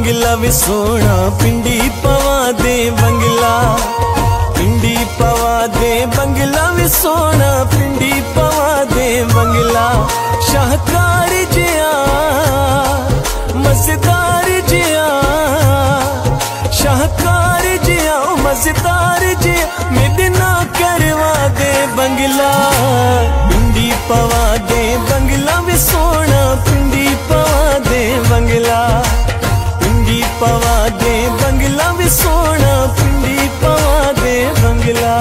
बंगला भी सोना पिंडी पवा दे बंगला, पिंडी पवा दे बंगला भी सोना पिंडी पवा दे बंगला। शाहकार जिया मजेदार जिया, शाहकार जिया मजेदार जिया, मेरे ना करवा दे बंगला। पिंडी पवा दे बंगला भी सोना पिंडी पवा दे बंगला, पिंडी पवा दे बंगला भी सोना पिंडी पवा दे बंगला।